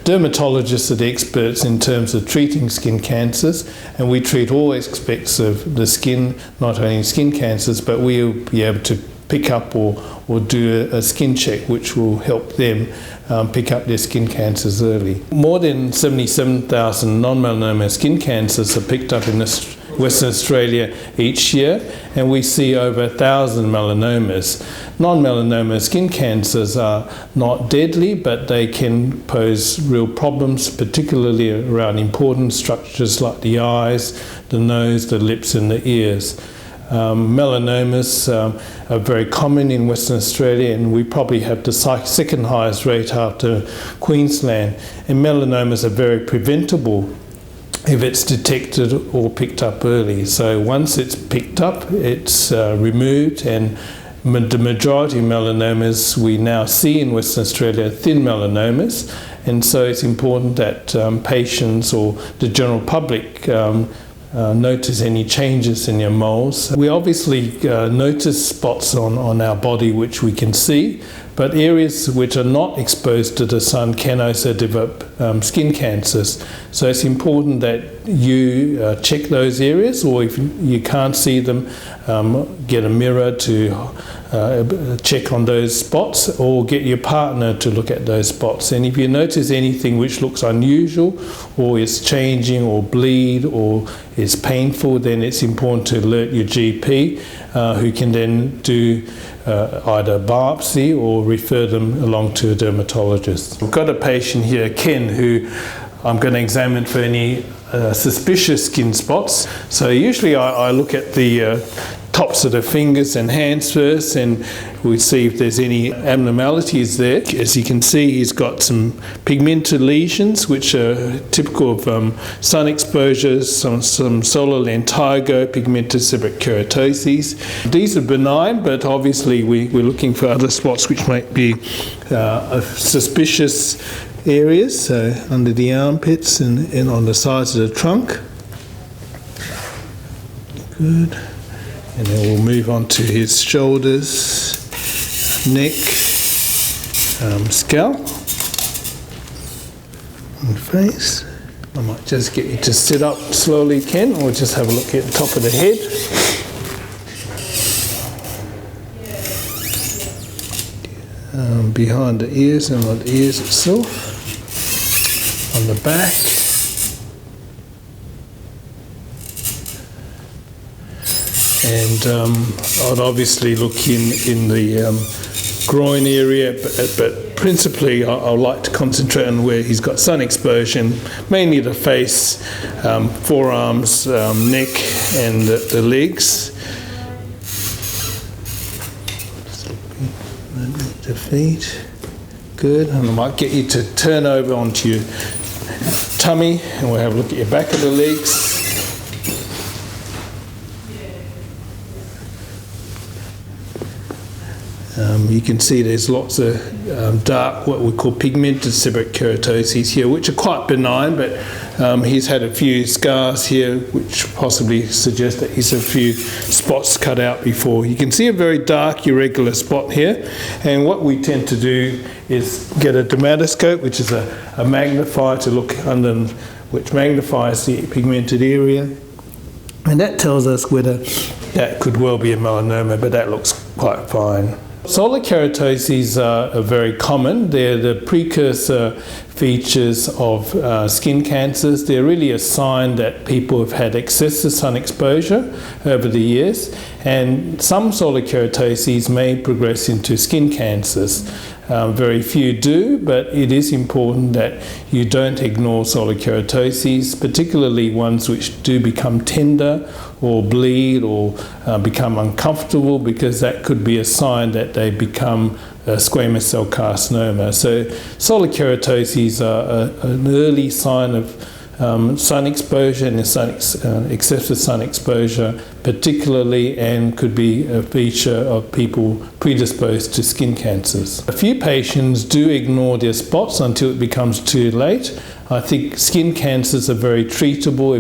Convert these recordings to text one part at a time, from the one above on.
Dermatologists are the experts in terms of treating skin cancers, and we treat all aspects of the skin, not only skin cancers, but we'll be able to pick up or do a skin check which will help them pick up their skin cancers early. More than 77,000 non-melanoma skin cancers are picked up in Western Australia each year, and we see over 1,000 melanomas. Non-melanoma skin cancers are not deadly, but they can pose real problems, particularly around important structures like the eyes, the nose, the lips and the ears. Melanomas are very common in Western Australia, and we probably have the second highest rate after Queensland. And melanomas are very preventable if it's detected or picked up early. So once it's picked up, it's removed, and the majority of melanomas we now see in Western Australia are thin melanomas, and so it's important that patients or the general public notice any changes in your moles. We obviously notice spots on our body which we can see, but areas which are not exposed to the sun can also develop skin cancers. So it's important that you check those areas, or if you can't see them, get a mirror to check on those spots, or get your partner to look at those spots. And if you notice anything which looks unusual or is changing or bleed or is painful, then it's important to alert your GP, who can then do either a biopsy or refer them along to a dermatologist. We've got a patient here, Ken, who I'm going to examine for any suspicious skin spots. So usually I look at the tops of the fingers and hands first, and we see if there's any abnormalities there. As you can see, he's got some pigmented lesions which are typical of sun exposures, some solar lentigo, pigmented seborrheic keratoses. These are benign, but obviously we're looking for other spots which might be suspicious areas, so under the armpits and on the sides of the trunk. Good. And then we'll move on to his shoulders, neck, scalp, and face. I might just get you to sit up slowly, Ken, or just have a look at the top of the head. Behind the ears and on the ears itself, on the back. And I'd obviously look in the groin area, but principally I like to concentrate on where he's got sun exposure, mainly the face, forearms, neck and the legs. The feet. Good. And I might get you to turn over onto your tummy, and we'll have a look at your back of the legs. You can see there's lots of dark, what we call pigmented seborrheic keratoses here, which are quite benign, but he's had a few scars here, which possibly suggest that he's a few spots cut out before. You can see a very dark, irregular spot here, and what we tend to do is get a dermatoscope, which is a magnifier to look under, which magnifies the pigmented area, and that tells us whether that could well be a melanoma, but that looks quite fine. Solar keratoses are very common. They're the precursor features of skin cancers. They're really a sign that people have had excessive sun exposure over the years, and some solar keratoses may progress into skin cancers. Very few do, but it is important that you don't ignore solar keratoses, particularly ones which do become tender or bleed or become uncomfortable, because that could be a sign that they become a squamous cell carcinoma. So solar keratoses are an early sign of sun exposure and excessive sun exposure particularly, and could be a feature of people predisposed to skin cancers. A few patients do ignore their spots until it becomes too late. I think skin cancers are very treatable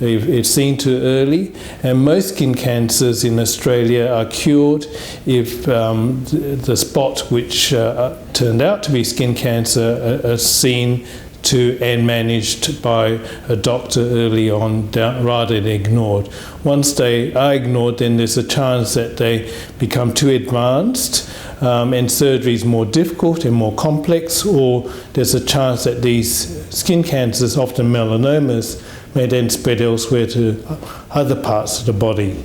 if seen too early, and most skin cancers in Australia are cured if the spot which turned out to be skin cancer are seen to and managed by a doctor early on rather than ignored. Once they are ignored, then there's a chance that they become too advanced and surgery is more difficult and more complex, or there's a chance that these skin cancers, often melanomas, may then spread elsewhere to other parts of the body.